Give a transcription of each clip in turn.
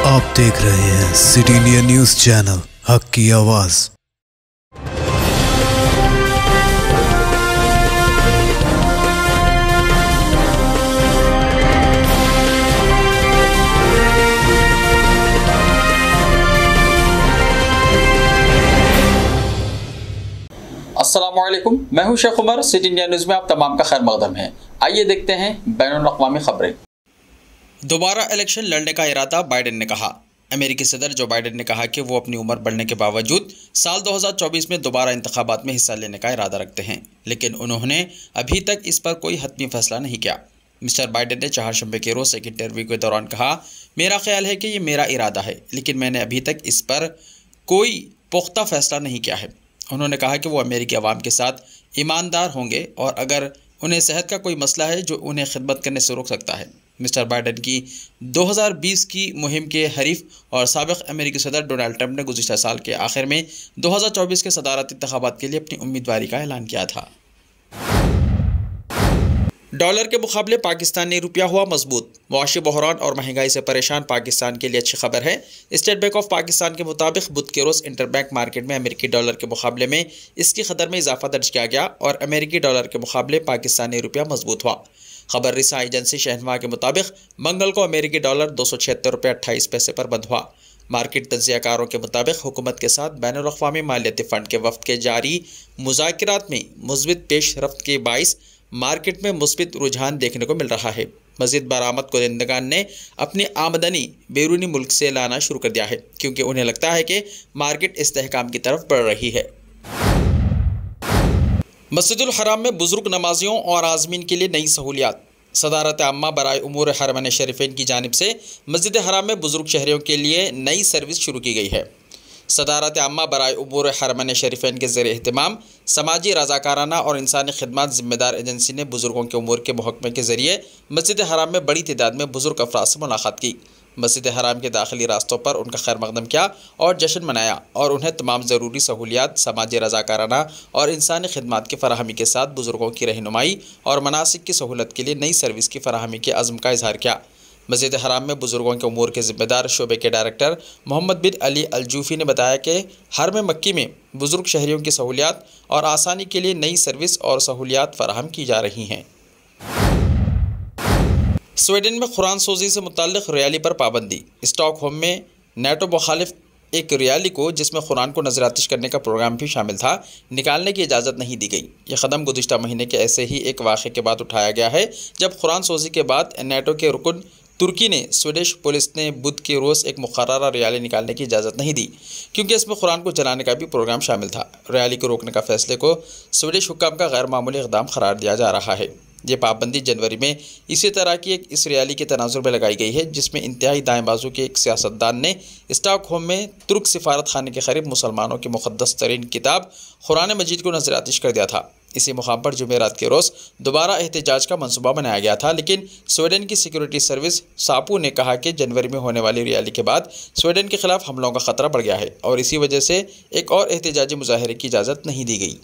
आप देख रहे हैं सिटी इंडिया न्यूज चैनल, हक की आवाज। अस्सलामुअलैकुम, मैं हूं Sheikh Umar. City India News में आप तमाम का खैर मकदम है। आइए देखते हैं बैनुल-अक़वामी खबरें। दोबारा इलेक्शन लड़ने का इरादा बाइडेन ने कहा। अमेरिकी सदर जो बाइडेन ने कहा कि वो अपनी उम्र बढ़ने के बावजूद साल 2024 में दोबारा इंतखाबात में हिस्सा लेने का इरादा रखते हैं, लेकिन उन्होंने अभी तक इस पर कोई हतमी फैसला नहीं किया। मिस्टर बाइडेन ने चारशंबे के रोज़ एक इंटरव्यू के दौरान कहा, मेरा ख्याल है कि ये मेरा इरादा है, लेकिन मैंने अभी तक इस पर कोई पुख्ता फैसला नहीं किया है। उन्होंने कहा कि वो अमेरिकी अवाम के साथ ईमानदार होंगे और अगर उन्हें सेहत का कोई मसला है जो उन्हें खिदमत करने से रोक सकता है। मिस्टर बाइडेन की 2020 की मुहिम के हरीफ और साबिक़ अमेरिकी सदर डोनाल्ड ट्रंप ने गुज़िश्ता साल के आखिर में 2024 के सदारती इंतखाबात के लिए अपनी उम्मीदवारी का ऐलान किया था। डॉलर के मुकाबले पाकिस्तानी रुपया हुआ मजबूत। मुआशी बहरान और महंगाई से परेशान पाकिस्तान के लिए अच्छी खबर है। स्टेट बैंक ऑफ पाकिस्तान के मुताबिक बुध के रोज़ इंटरबैंक मार्केट में अमेरिकी डॉलर के मुकाबले में इसकी कदर में इजाफा दर्ज किया गया और अमेरिकी डॉलर के मुकाबले पाकिस्तानी रुपया मजबूत हुआ। खबर रिसा एजेंसी शहनवा के मुताबिक मंगल को अमेरिकी डॉलर 276 रुपये 28 पैसे पर बंद हुआ। मार्केट तज्ज़ियाकारों के मुताबिक हुकूमत के साथ बैनुल-अक़वामी मालियाती फ़ंड के वफ़द के जारी मुज़ाकरात में मुस्बित पेश रफ्त के बाइस मार्केट में मुस्बित रुझान देखने को मिल रहा है। मज़ीद बरामद कुनिंदगान ने अपनी आमदनी बैरूनी मुल्क से लाना शुरू कर दिया है, क्योंकि उन्हें लगता है कि मार्केट इस्तेहकाम की तरफ बढ़ रही है। मस्जिदुल हराम में बुजुर्ग नमाजियों और आज़मीन के लिए नई सहूलियात। सदारत आम्मा बराए उमूर हरमैन शरीफैन की जानिब से मस्जिद हराम में बुजुर्ग शहरियों के लिए नई सर्विस शुरू की गई है। सदारत आम्मा बराए उमूर हरमैन शरीफैन के ज़रिए एहतमाम समाजी रज़ाकाराना और इंसानी खिदमत ज़िम्मेदार एजेंसी ने बुज़ुर्गों के उमूर के मुहकमे के ज़रिए मस्जिद हराम में बड़ी तादाद में बुज़ुर्ग अफराद से मुलाकात की। मस्जिद हराम के दाखिली रास्तों पर उनका खैर मकदम किया और जश्न मनाया और उन्हें तमाम ज़रूरी सहूलियात, समाजी रज़ाकाराना और इंसानी खिदमत की फ़राहमी के साथ बुज़ुर्गों की रहनुमाई और मनासिक की सहूलत के लिए नई सर्विस की फ़राहमी के अज़्म का इज़हार किया। मस्जिद हराम में बुज़ुर्गों के उमूर के ज़िम्मेदार शोबे के डायरेक्टर मोहम्मद बिन अली अल-जूफ़ी ने बताया कि हरम मक्की में बुज़ुर्ग शहरियों की सहूलियात और आसानी के लिए नई सर्विस और सहूलियात फ़राहम की जा रही हैं। स्वीडन में कुरान सोजी से मुताल्लिक़ रैली पर पाबंदी। स्टॉकहोम में नेटो मुखालिफ एक रैली को, जिसमें कुरान को नज़रातिश करने का प्रोग्राम भी शामिल था, निकालने की इजाज़त नहीं दी गई। यह कदम गुज़िश्ता महीने के ऐसे ही एक वाक़े के बाद उठाया गया है, जब कुरान सोजी के बाद नेटो के रुकन तुर्की ने स्वीडिश पुलिस ने बुध के रोज़ एक मुकर्ररा रैली निकालने की इजाज़त नहीं दी, क्योंकि इसमें कुरान को जलाने का भी प्रोग्राम शामिल था। रैली को रोकने का फैसले को स्वीडिश हुक्काम का गैर मामूली इक़दाम करार दिया जा रहा है। ये पाबंदी जनवरी में इसी तरह की इस रैली के तनाजुर में लगाई गई है, जिसमें इंतहाई दाएं बाजू के एक सियासतदान ने स्टॉकहोम में तुर्क सिफारत खाने के करीब मुसलमानों की मुक़द्दस तरीन किताब कुरान मजीद को नज़रातिश कर दिया था। इसी मुकाम पर जुमेरात के रोज़ दोबारा एहतजाज का मंसूबा बनाया गया था, लेकिन स्वीडन की सिक्योरिटी सर्विस सापू ने कहा कि जनवरी में होने वाली रैली के बाद स्वीडन के खिलाफ हमलों का ख़तरा बढ़ गया है और इसी वजह से एक और एहतजाजी मुजाहरे की इजाज़त नहीं दी गई।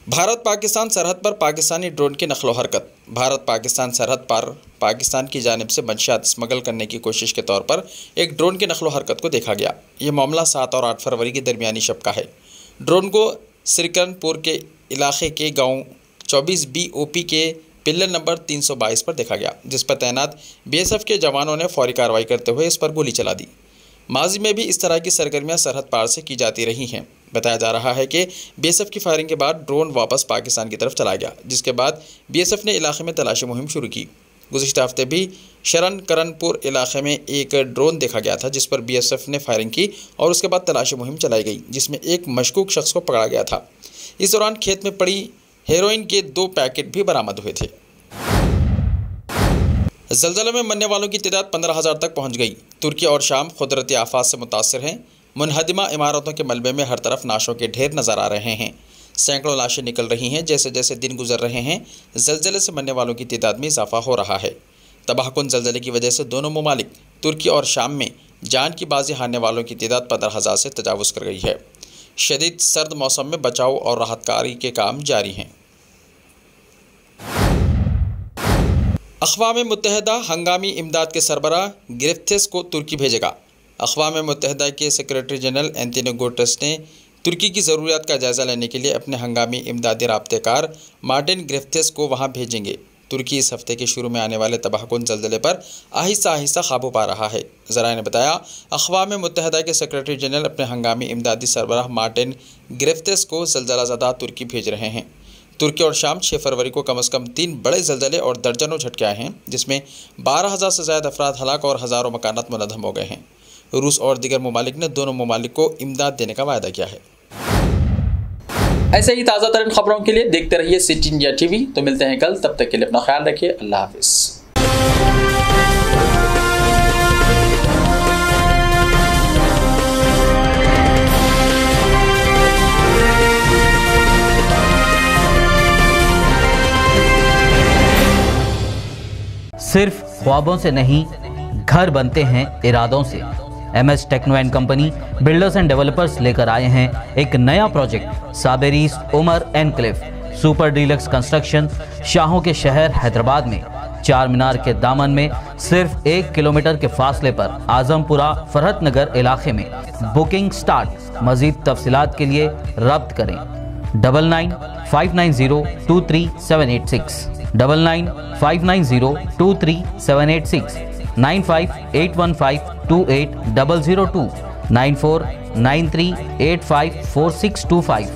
भारत पाकिस्तान सरहद पर पाकिस्तानी ड्रोन की नकलो हरकत। भारत पाकिस्तान सरहद पर पाकिस्तान की जानिब से मंशियात स्मगल करने की कोशिश के तौर पर एक ड्रोन की नकलो हरकत को देखा गया। ये मामला 7 और 8 फरवरी की दरमियानी शब का है। ड्रोन को सिरकनपुर के इलाके के गांव 24 BOP के पिल्लर नंबर 322 पर देखा गया, जिस पर तैनात BSF के जवानों ने फौरी कार्रवाई करते हुए इस पर गोली चला दी। माजी में भी इस तरह की सरगर्मियां सरहद पार से की जाती रही हैं। बताया जा रहा है कि BSF की फायरिंग के बाद ड्रोन वापस पाकिस्तान की तरफ चला गया, जिसके बाद BSF ने इलाके में तलाशी मुहिम शुरू की। गुज़िश्ता हफ्ते भी शरणकरनपुर इलाके में एक ड्रोन देखा गया था, जिस पर BSF ने फायरिंग की और उसके बाद तलाशी मुहिम चलाई गई, जिसमें एक मशकूक शख्स को पकड़ा गया था। इस दौरान खेत में पड़ी हेरोइन के 2 पैकेट भी बरामद हुए थे। ज़लज़ले में मरने वालों की तादाद 15,000 तक पहुँच गई। तुर्की और शाम कुदरती आफात से मुतासर हैं। मुनहदिमा इमारतों के मलबे में हर तरफ नाशों के ढेर नज़र आ रहे हैं। सैकड़ों लाशें निकल रही हैं। जैसे जैसे दिन गुजर रहे हैं, ज़लज़ले से मरने वालों की तादाद में इजाफा हो रहा है। तबाहकुन ज़लज़ले की वजह से दोनों ममालिक तुर्की और शाम में जान की बाजी हारने वालों की तादाद 15,000 से तजावुज़ कर गई है। शदीद सर्द मौसम में बचाव और राहतकारी के काम जारी हैं। अक़वाम मुत्तहिदा हंगामी इमदाद के सरबराह ग्रिफ्थिस को तुर्की भेजेगा। अक़वाम मुत्तहिदा के सेक्रेटरी जनरल एंटोनियो गुटेरेस ने तुर्की की ज़रूरियात का जायज़ा लेने के लिए अपने हंगामी इमदादी राब्तेकार मार्टिन ग्रिफ्थिस को वहाँ भेजेंगे। तुर्की इस हफ्ते के शुरू में आने वाले तबाहकुन ज़लज़ले पर आहिस्ता आहिस्ता काबू पा रहा है। ज़राए ने बताया, अक़वाम मुत्तहिदा के सेक्रेटरी जनरल अपने हंगामी इमदादी सरबराह मार्टिन ग्रिफ्थिस को ज़लज़ला ज़दा तुर्की भेज रहे हैं। तुर्की और शाम 6 फरवरी को कम अज़ कम 3 बड़े ज़लज़ले और दर्जनों झटके आए हैं, जिसमें 12,000 से ज़्यादा अफराद हलाक और हज़ारों मकानात मुनहदम हो गए हैं। रूस और दीगर ममालिक ने दोनों ममालिक को इमदाद देने का वायदा किया है। ऐसे ही ताज़ा तरीन खबरों के लिए देखते रहिए सिटी इंडिया टीवी। तो मिलते हैं कल, तब तक के लिए अपना ख्याल रखिए। अल्लाह हाफिज़। सिर्फ ख्वाबों से नहीं, घर बनते हैं इरादों से। MS techno and company builders and developers लेकर आए हैं एक नया project, Sabereez Umar enclave super deluxe construction. शाहों के शहर हैदराबाद में चार मीनार के दामन में सिर्फ 1 किलोमीटर के फासले पर आजमपुरा फरहत नगर इलाके में। Booking start. मजीद तफसीलात के लिए रब्त करें 9959023786 9959023786 9581528002 9493854625।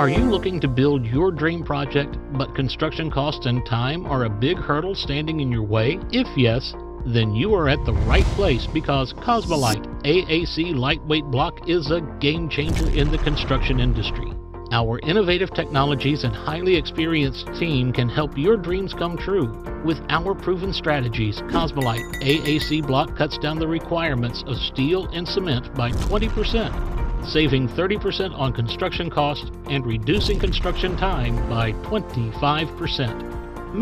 Are you looking to build your dream project, but construction costs and time are a big hurdle standing in your way? If yes, then you are at the right place, because Cosmolite AAC lightweight block is a game changer in the construction industry. Our innovative technologies and highly experienced team can help your dreams come true. With our proven strategies, Cosmolite AAC block cuts down the requirements of steel and cement by 20%, saving 30% on construction costs and reducing construction time by 25%.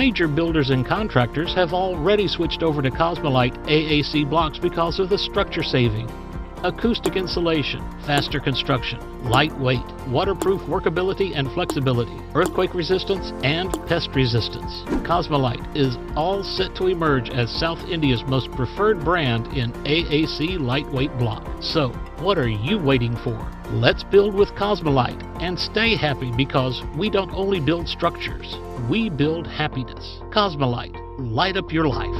Major builders and contractors have already switched over to Cosmolite AAC blocks because of the structure saving. Acoustic insulation, faster construction, lightweight, waterproof workability and flexibility, earthquake resistance, and pest resistance. Cosmolite is all set to emerge as South India's most preferred brand in AAC lightweight block. So, what are you waiting for? Let's build with Cosmolite and stay happy, because we don't only build structures, we build happiness. Cosmolite, light up your life.